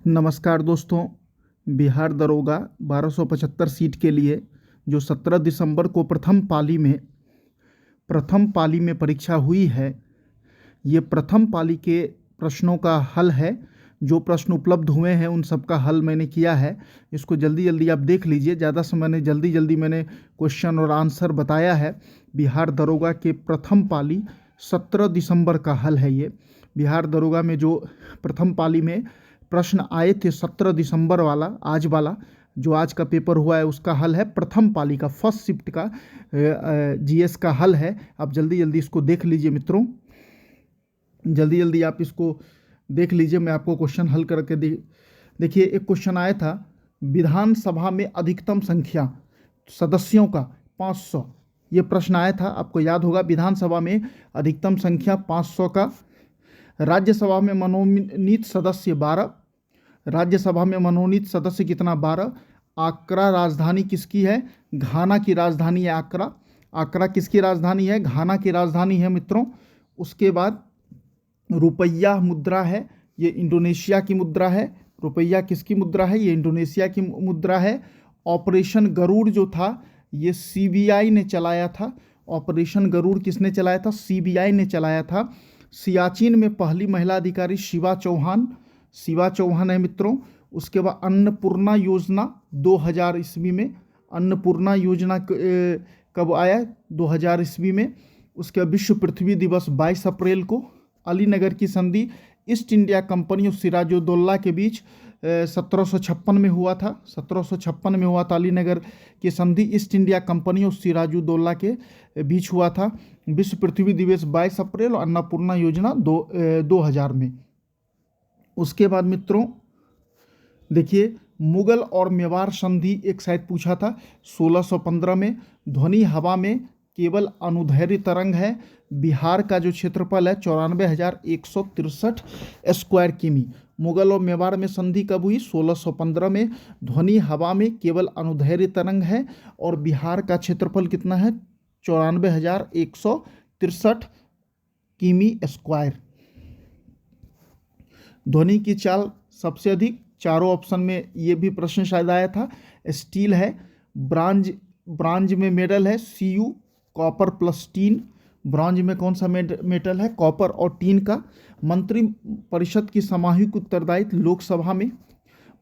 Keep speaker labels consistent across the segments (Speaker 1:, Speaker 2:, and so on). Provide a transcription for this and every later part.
Speaker 1: नमस्कार दोस्तों। बिहार दरोगा 1275 सीट के लिए जो 17 दिसंबर को प्रथम पाली में परीक्षा हुई है, ये प्रथम पाली के प्रश्नों का हल है। जो प्रश्न उपलब्ध हुए हैं उन सब का हल मैंने किया है। इसको जल्दी जल्दी आप देख लीजिए। ज़्यादा समय नहीं, जल्दी जल्दी मैंने क्वेश्चन और आंसर बताया है। बिहार दरोगा के प्रथम पाली 17 दिसंबर का हल है ये। बिहार दरोगा में जो प्रथम पाली में प्रश्न आए थे 17 दिसंबर वाला, आज वाला जो आज का पेपर हुआ है, उसका हल है। प्रथम पाली का फर्स्ट शिफ्ट का जीएस का हल है। आप जल्दी जल्दी इसको देख लीजिए मित्रों, जल्दी जल्दी आप इसको देख लीजिए। मैं आपको क्वेश्चन हल करके देखिए। एक क्वेश्चन आया था, विधानसभा में अधिकतम संख्या सदस्यों का 500। ये प्रश्न आया था, आपको याद होगा। विधानसभा में अधिकतम संख्या 500 का। राज्यसभा में मनोनीत सदस्य 12। राज्यसभा में मनोनीत सदस्य कितना? 12। आक्रा राजधानी किसकी है? घाना की राजधानी है आक्रा। आक्रा किसकी राजधानी है? घाना की राजधानी है मित्रों। उसके बाद रुपया मुद्रा है, ये इंडोनेशिया की मुद्रा है। रुपया किसकी मुद्रा है? ये इंडोनेशिया की मुद्रा है। ऑपरेशन गरुड़ जो था, ये सीबीआई ने चलाया था। ऑपरेशन गरुड़ किसने चलाया था? सीबीआई ने चलाया था। सियाचिन में पहली महिला अधिकारी शिवा चौहान है मित्रों। उसके बाद अन्नपूर्णा योजना 2000 ईस्वी में। अन्नपूर्णा योजना कब आया? 2000 ईस्वी में। उसके बाद विश्व पृथ्वी दिवस 22 अप्रैल को। अलीनगर की संधि ईस्ट इंडिया कंपनी और सिराजुद्दौला के बीच 1756 में हुआ था। 1756 में हुआ था अलीनगर की संधि ईस्ट इंडिया कंपनी और सिराजुद्दौला के बीच हुआ था। विश्व पृथ्वी दिवस 22 अप्रैल और अन्नपूर्णा योजना 2000 में। उसके बाद मित्रों देखिए, मुगल और मेवाड़ संधि एक शायद पूछा था 1615 में। ध्वनि हवा में केवल अनुदैर्ध्य तरंग है। बिहार का जो क्षेत्रफल है 94,163 स्क्वायर किमी। मुगल और मेवाड़ में संधि कब हुई? 1615 में। ध्वनि हवा में केवल अनुदैर्ध्य तरंग है और बिहार का क्षेत्रफल कितना है? 94,163 किमी स्क्वायर। ध्वनि की चाल सबसे अधिक, चारों ऑप्शन में ये भी प्रश्न शायद आया था। स्टील है। ब्रांज में मेडल है Cu, copper plus tin. Bronze में कौन सा मेटल है? कॉपर और टीन का। मंत्री परिषद की सामूहिक उत्तरदायित्व लोकसभा में।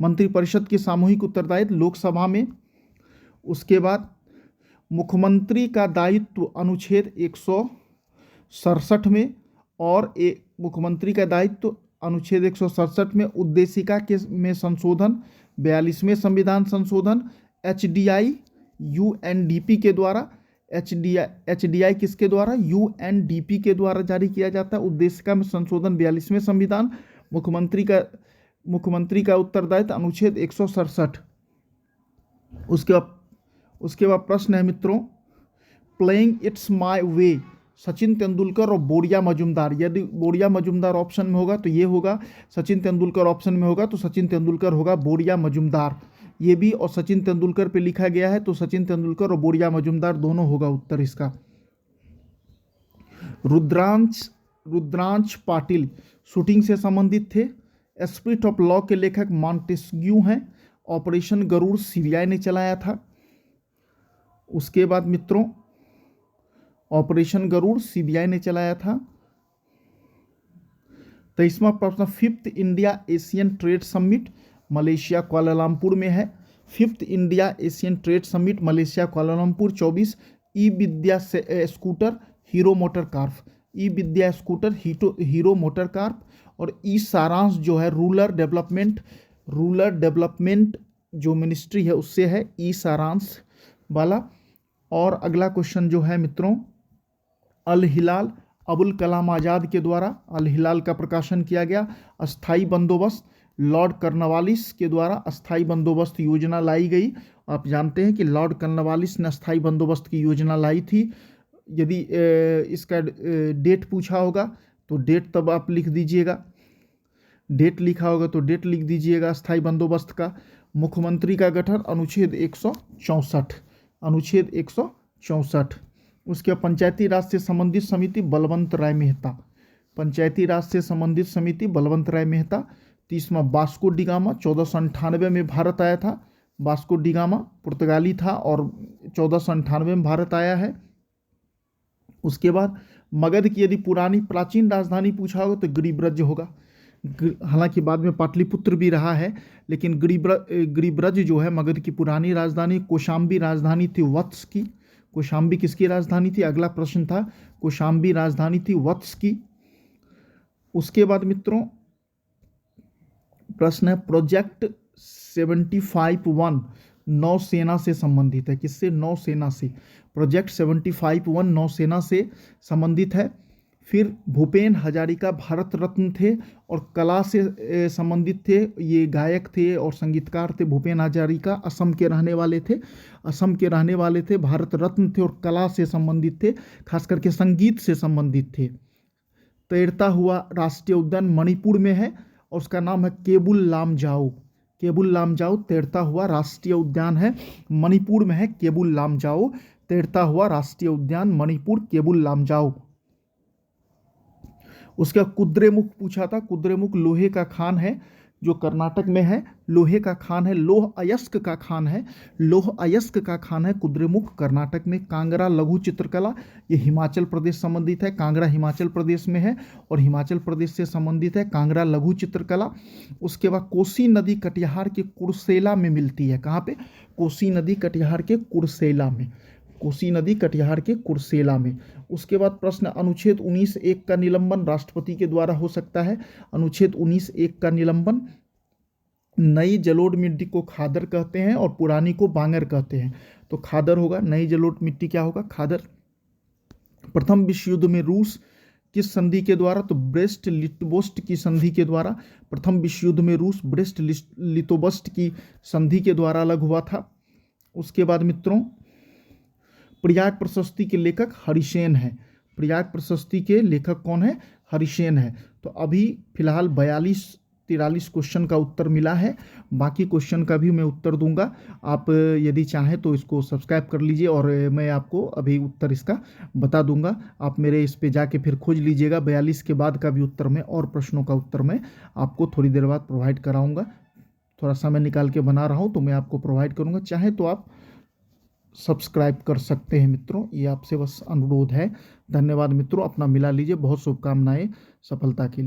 Speaker 1: मंत्री परिषद की सामूहिक उत्तरदायित्व लोकसभा में। उसके बाद मुख्यमंत्री का दायित्व अनुच्छेद 167 में और मुख्यमंत्री का दायित्व अनुच्छेद 167 में। उद्देशिका में संशोधन 42वें संविधान संशोधन। HDI UNDP के द्वारा। HDI किसके द्वारा? UNDP के द्वारा जारी किया जाता है। उद्देशिका में संशोधन 42वें संविधान। मुख्यमंत्री का उत्तरदायित्व अनुच्छेद 167। उसके बाद प्रश्न है मित्रों, playing it's my way Sachin Tendulkar और बोरिया मजूमदार। यदि बोरिया मजूमदार ऑप्शन में होगा तो ये होगा। सचिन तेंदुलकर ऑप्शन में होगा तो सचिन तेंदुलकर होगा। बोरिया मजूमदार ये भी और सचिन तेंदुलकर पे लिखा गया है तो सचिन तेंदुलकर और बोरिया मजूमदार दोनों होगा उत्तर इसका। रुद्रांश पाटिल शूटिंग से संबंधित थे। स्पिरिट ऑफ लॉ के लेखक मॉन्टेस्क्यू हैं। ऑपरेशन गरुड़ सीबीआई ने चलाया था। उसके बाद मित्रों ऑपरेशन गरुड़ सीबीआई ने चलाया था। 23वां प्रश्न, 5th India Asian trade summit Malaysia Kuala Lumpur में है। 5th India Asian trade summit Malaysia Kuala Lumpur. 24 ई विद्या स्कूटर हीरो मोटर कार्प। ई विद्या स्कूटर हीरो मोटर कार्प। और ई सारांश जो है रूरल डेवलपमेंट जो मिनिस्ट्री है उससे है ई सारांश वाला। और अगला क्वेश्चन जो है मित्रों, अल हिलाल अबुल कलाम आज़ाद के द्वारा अल हिलाल का प्रकाशन किया गया। अस्थाई बंदोबस्त लॉर्ड कर्नवालिस के द्वारा अस्थाई बंदोबस्त योजना लाई गई। आप जानते हैं कि लॉर्ड कर्नवालिस ने अस्थाई बंदोबस्त की योजना लाई थी। यदि इसका डेट पूछा होगा तो डेट तब आप लिख दीजिएगा। डेट लिखा होगा तो डेट लिख दीजिएगा अस्थाई बंदोबस्त का। मुख्यमंत्री का गठन अनुच्छेद 164। अनुच्छेद 164। उसके बाद पंचायती राज से संबंधित समिति बलवंत राय मेहता। पंचायती राज से संबंधित समिति बलवंत राय मेहता। 30वां वास्को डी गामा, 1498 में भारत आया था। वास्को डी गामा पुर्तगाली था और 1498 में भारत आया है। उसके बाद मगध की यदि पुरानी प्राचीन राजधानी पूछा होगा तो गिरिब्रज होगा। हालांकि बाद में पाटलिपुत्र भी रहा है, लेकिन गिरिब्रज जो है मगध की पुरानी राजधानी। कौशाम्बी राजधानी थी वत्स की। कौशाम्बी किसकी राजधानी थी? अगला प्रश्न था, कौशाम्बी राजधानी थी वत्स की। उसके बाद मित्रों प्रश्न है प्रोजेक्ट 75-1 नौसेना से संबंधित है। किससे? नौसेना से। प्रोजेक्ट 75-1 नौसेना से संबंधित है। फिर भूपेन हजारिका भारत रत्न थे और कला से संबंधित थे। ये गायक थे और संगीतकार थे। भूपेन हजारिका असम के रहने वाले थे। असम के रहने वाले थे, भारत रत्न थे और कला से संबंधित थे, खास करके संगीत से संबंधित थे। तैरता हुआ राष्ट्रीय उद्यान मणिपुर में है और उसका नाम है केबुल लामजाओ। केबुल लामजाओ तैरता हुआ राष्ट्रीय उद्यान है, मणिपुर में है केबुल लामजाओ। तैरता हुआ राष्ट्रीय उद्यान मणिपुर, केबुल लामजाओ। उसका कुद्रेमुख पूछा था। कुद्रेमुख लोहे का खान है जो कर्नाटक में है। लोहे का खान है, लोह अयस्क का खान है। लोह अयस्क का खान है कुद्रेमुख, कर्नाटक में। कांगड़ा लघु चित्रकला ये हिमाचल प्रदेश संबंधित है। कांगड़ा हिमाचल प्रदेश में है और हिमाचल प्रदेश से संबंधित है कांगड़ा लघु चित्रकला। उसके बाद कोसी नदी कटिहार के कुर्सेला में मिलती है। कहाँ पे? कोसी नदी कटिहार के कुर्सेला में। कोसी नदी कटिहार के कुर्सेला में। उसके बाद प्रश्न अनुच्छेद 19(1) का निलंबन राष्ट्रपति के द्वारा हो सकता है। अनुच्छेद 19(1) का निलंबन। नई जलोढ़ मिट्टी को खादर कहते हैं और पुरानी को बांगर कहते हैं, तो खादर होगा। नई जलोढ़ मिट्टी क्या होगा? खादर। प्रथम विश्व युद्ध में रूस किस संधि के द्वारा? तो ब्रेस्ट लिटोवोस्ट की संधि के द्वारा। प्रथम विश्व युद्ध में रूस ब्रेस्ट लिटोवोस्ट की संधि के द्वारा अलग हुआ था। उसके बाद मित्रों प्रयाग प्रशस्ति के लेखक हरिसेन है। प्रयाग प्रशस्ति के लेखक कौन है? हरिसेन है। तो अभी फिलहाल 42-43 क्वेश्चन का उत्तर मिला है। बाकी क्वेश्चन का भी मैं उत्तर दूंगा। आप यदि चाहें तो इसको सब्सक्राइब कर लीजिए और मैं आपको अभी उत्तर इसका बता दूंगा। आप मेरे इस पे जाके फिर खोज लीजिएगा। 42 के बाद का भी उत्तर मैं और प्रश्नों का उत्तर मैं आपको थोड़ी देर बाद प्रोवाइड कराऊंगा। थोड़ा समय निकाल के बना रहा हूँ तो मैं आपको प्रोवाइड करूँगा। चाहे तो आप सब्सक्राइब कर सकते हैं मित्रों, ये आपसे बस अनुरोध है। धन्यवाद मित्रों, अपना मिला लीजिए। बहुत शुभकामनाएं सफलता के लिए।